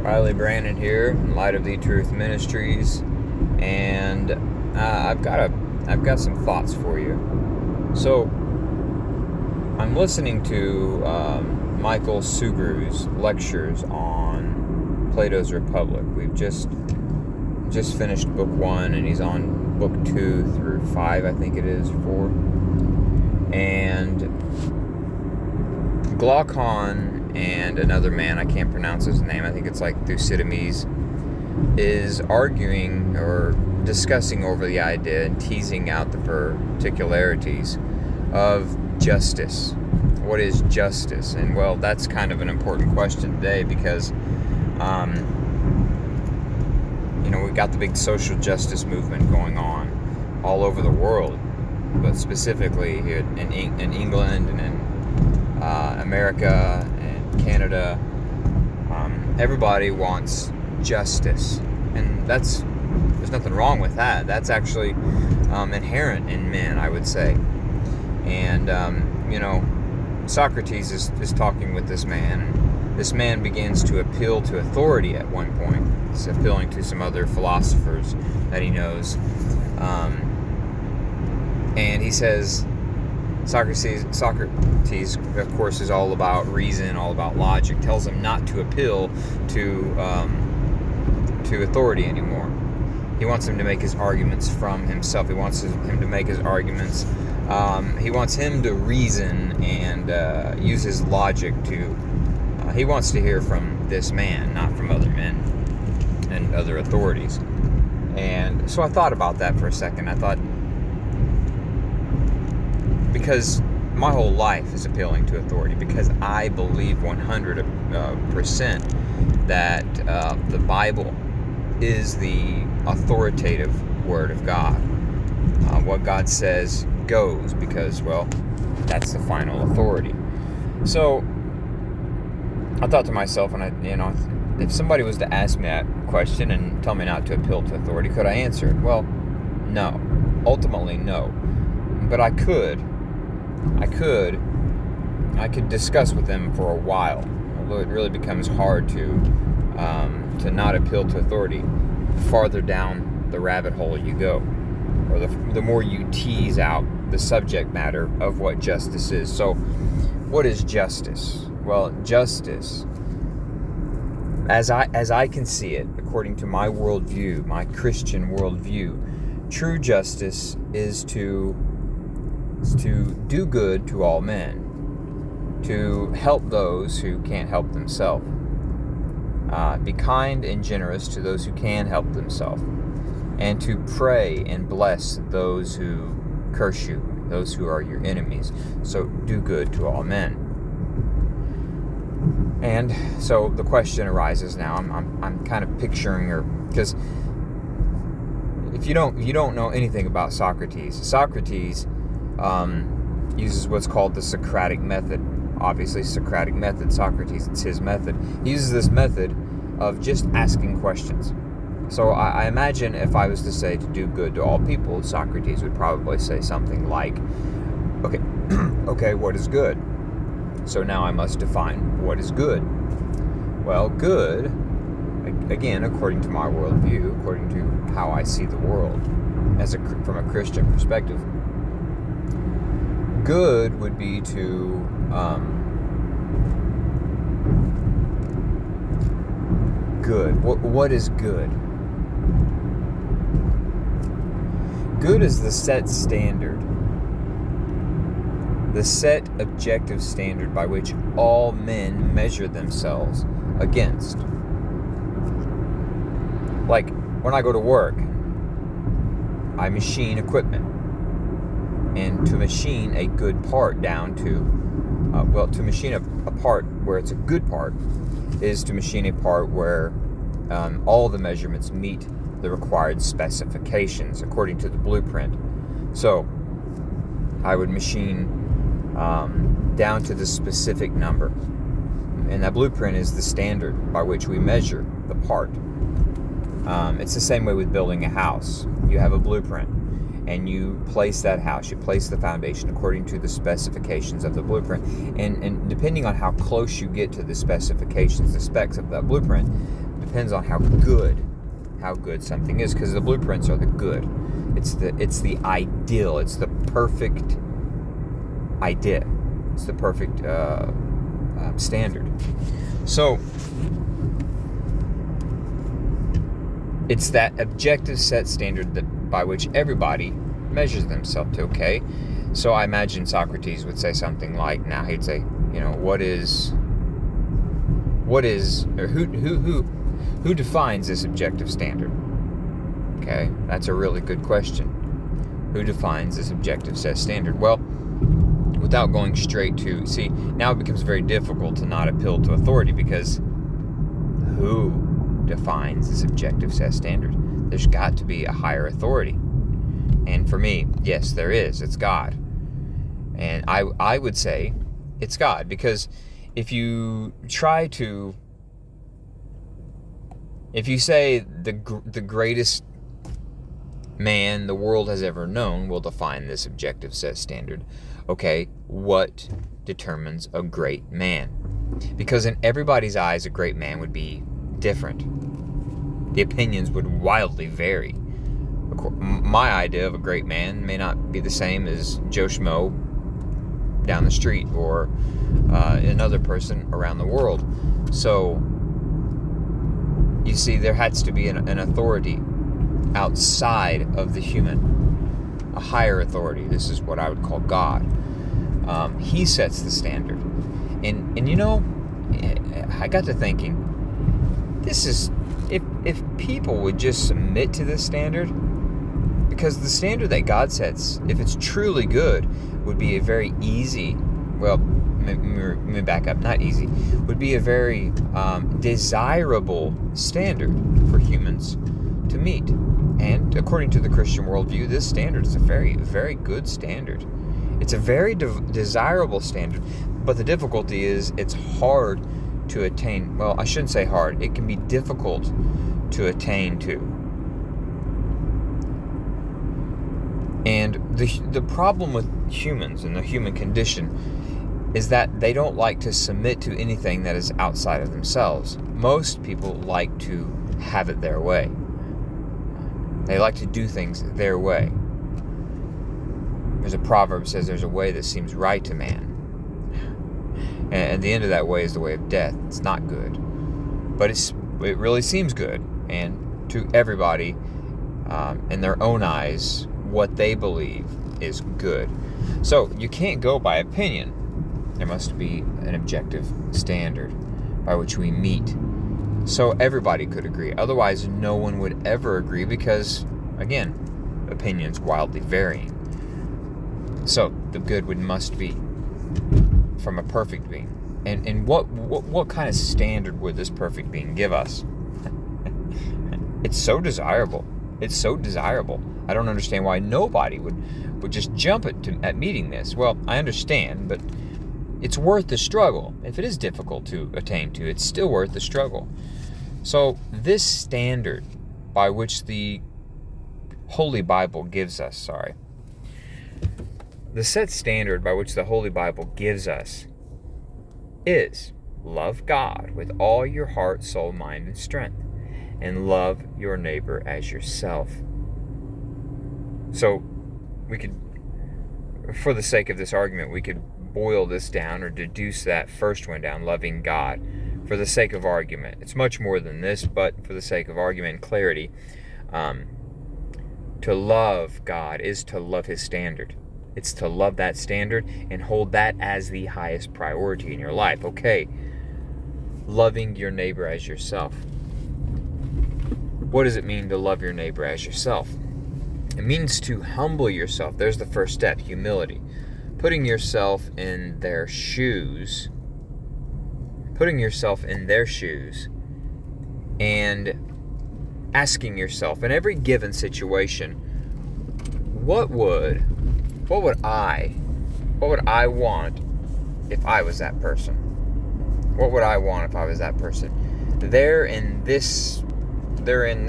Riley Brandon here, in Light of the Truth Ministries, and I've got some thoughts for you. So, I'm listening to Michael Sugrew's lectures on Plato's Republic. We've just finished book 1, and he's on book 2 through 5, I think it is, 4. And Glaucon and another man, I can't pronounce his name, I think it's like Thucydides, is arguing or discussing over the idea and teasing out the particularities of justice. What is justice? And well, that's kind of an important question today because we've got the big social justice movement going on all over the world, but specifically here in England and in America and Canada. Everybody wants justice, and there's nothing wrong with that. That's actually inherent in men, I would say. And Socrates is talking with this man, and this man begins to appeal to authority at one point. He's appealing to some other philosophers that he knows, and he says, Socrates, of course, is all about reason, all about logic, tells him not to appeal to authority anymore. He wants him to make his arguments from himself. He wants him to make his arguments. He wants him to reason and use his logic to... he wants to hear from this man, not from other men and other authorities. And so I thought about that for a second. I thought, because my whole life is appealing to authority, because I believe 100% that the Bible is the authoritative Word of God. What God says goes, because, well, that's the final authority. So I thought to myself, and if somebody was to ask me that question and tell me not to appeal to authority, could I answer it? Well, no. Ultimately, no. But I could discuss with them for a while. Although it really becomes hard to not appeal to authority the farther down the rabbit hole you go, or the more you tease out the subject matter of what justice is. So, what is justice? Well, justice, as I can see it, according to my worldview, my Christian worldview, true justice is to do good to all men, to help those who can't help themselves, be kind and generous to those who can help themselves, and to pray and bless those who curse you, those who are your enemies. So do good to all men. And so the question arises now. I'm kind of picturing her, because if you don't know anything about Socrates uses what's called the Socratic method. Obviously, Socratic method, Socrates, it's his method. He uses this method of just asking questions. So I imagine if I was to say to do good to all people, Socrates would probably say something like, okay, what is good? So now I must define what is good. Well, good, again, according to my worldview, according to how I see the world, from a Christian perspective, good would be to good. What is good? Good is the set standard, the set objective standard by which all men measure themselves against. Like, when I go to work, I machine equipment. And to machine a good part down to, to machine a part where it's a good part is to machine a part where all the measurements meet the required specifications according to the blueprint. So I would machine down to the specific number. And that blueprint is the standard by which we measure the part. It's the same way with building a house. You have a blueprint, and you place that house, you place the foundation according to the specifications of the blueprint. And depending on how close you get to the specifications, the specs of that blueprint, depends on how good something is, because the blueprints are the good. It's the ideal. It's the perfect idea. It's the perfect standard. So it's that objective set standard that by which everybody measures themselves to. Okay, so I imagine Socrates would say something like, now he'd say, or who defines this objective standard? Okay, that's a really good question. Who defines this objective set standard? Well, without going straight to, see, now it becomes very difficult to not appeal to authority, because who defines this objective set standard? There's got to be a higher authority. And for me, yes, there is. It's God. And I would say it's God, because if you say the greatest man the world has ever known will define this objective set standard, okay, what determines a great man? Because in everybody's eyes, a great man would be different. The opinions would wildly vary. My idea of a great man may not be the same as Joe Schmo down the street, or another person around the world. So you see, there has to be an authority outside of the human, a higher authority. This is what I would call God. He sets the standard. And I got to thinking, this is, if people would just submit to this standard, because the standard that God sets, if it's truly good, would be a very easy, well, let me back up, not easy, would be a very desirable standard for humans to meet. And according to the Christian worldview, this standard is a very, very good standard. It's a very desirable standard, but the difficulty is it's hard to attain. Well, I shouldn't say hard. It can be difficult to attain to. And the problem with humans and the human condition is that they don't like to submit to anything that is outside of themselves. Most people like to have it their way. They like to do things their way. There's a proverb that says there's a way that seems right to man, and the end of that way is the way of death. It's not good, but it really seems good, and to everybody, in their own eyes, what they believe is good. So you can't go by opinion. There must be an objective standard by which we meet, so everybody could agree. Otherwise, no one would ever agree, because, again, opinions wildly varying. So the good must be from a perfect being. And what kind of standard would this perfect being give us? It's so desirable. It's so desirable. I don't understand why nobody would just jump at meeting this. Well, I understand, but it's worth the struggle. If it is difficult to attain to, it's still worth the struggle. So this standard by which the Holy Bible gives us, the set standard by which the Holy Bible gives us is love God with all your heart, soul, mind, and strength, and love your neighbor as yourself. So we could, for the sake of this argument, we could boil this down or deduce that first one down, loving God, for the sake of argument. It's much more than this, but for the sake of argument and clarity, to love God is to love His standard. It's to love that standard and hold that as the highest priority in your life. Okay, loving your neighbor as yourself. What does it mean to love your neighbor as yourself? It means to humble yourself. There's the first step, humility. Putting yourself in their shoes. And asking yourself, in every given situation, what would I want if I was that person? What would I want if I was that person? They're in this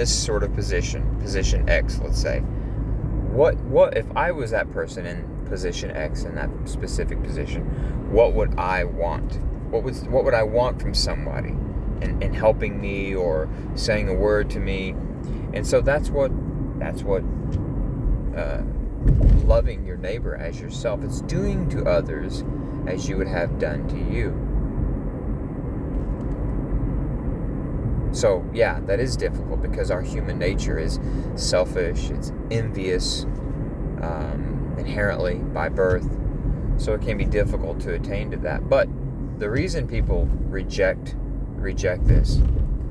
sort of position X, let's say. What if I was that person in position X, in that specific position? What would I want? What would I want from somebody and helping me or saying a word to me. And so that's what loving your neighbor as yourself. It's doing to others as you would have done to you. So yeah, that is difficult because our human nature is selfish, it's envious, inherently by birth. So it can be difficult to attain to that. But the reason people reject this,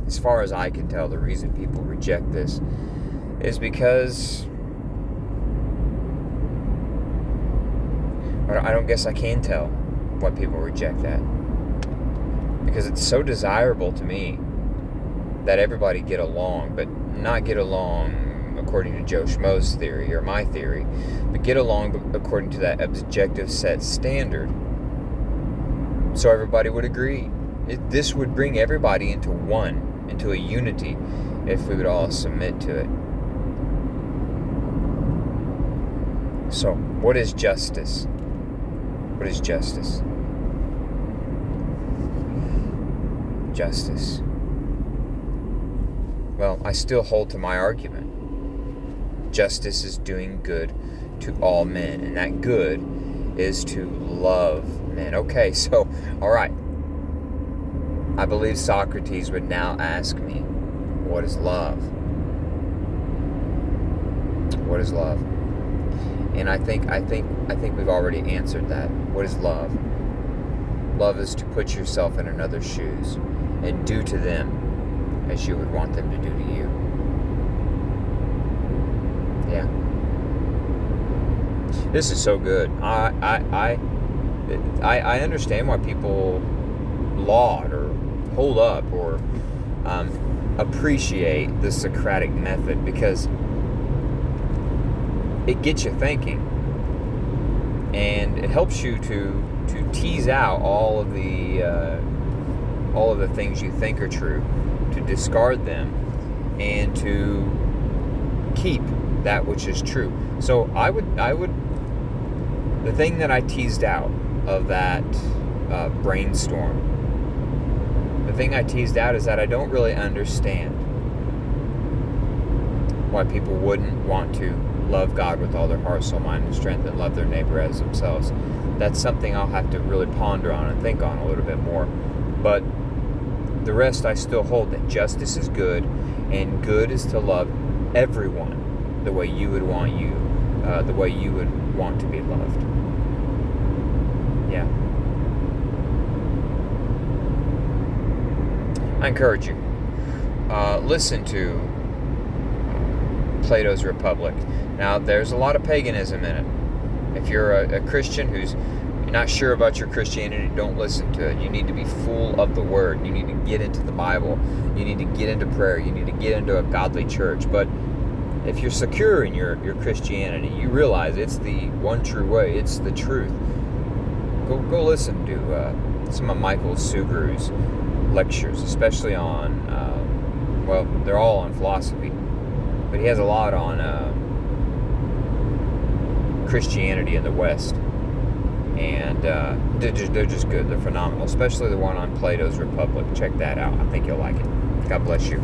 as far as I can tell, the reason people reject this is because, I don't guess I can tell why people reject that. Because it's so desirable to me that everybody get along, but not get along according to Joe Schmo's theory or my theory, but get along according to that objective set standard. So everybody would agree. This would bring everybody into a unity, if we would all submit to it. So, what is justice? What is justice? Justice. Well, I still hold to my argument. Justice is doing good to all men, and that good is to love men. Okay, so, alright. I believe Socrates would now ask me, what is love? What is love? And I think we've already answered that. What is love? Love is to put yourself in another's shoes and do to them as you would want them to do to you. Yeah. This is so good. I understand why people laud or hold up or appreciate the Socratic method, because it gets you thinking, and it helps you to tease out all of the things you think are true, to discard them, and to keep that which is true. So I would the thing that I teased out of that brainstorm, the thing I teased out is that I don't really understand why people wouldn't want to love God with all their heart, soul, mind, and strength, and love their neighbor as themselves. That's something I'll have to really ponder on and think on a little bit more. But the rest, I still hold that justice is good, and good is to love everyone the way you would want to be loved. Yeah. I encourage you. Listen to Plato's Republic. Now, there's a lot of paganism in it. If you're a Christian you're not sure about your Christianity, don't listen to it. You need to be full of the Word. You need to get into the Bible. You need to get into prayer. You need to get into a godly church. But if you're secure in your Christianity, you realize it's the one true way. It's the truth. Go listen to some of Michael Sugrew's lectures, especially on, they're all on philosophy, but he has a lot on Christianity in the West, and they're just good. They're phenomenal, especially the one on Plato's Republic. Check that out. I think you'll like it. God bless you.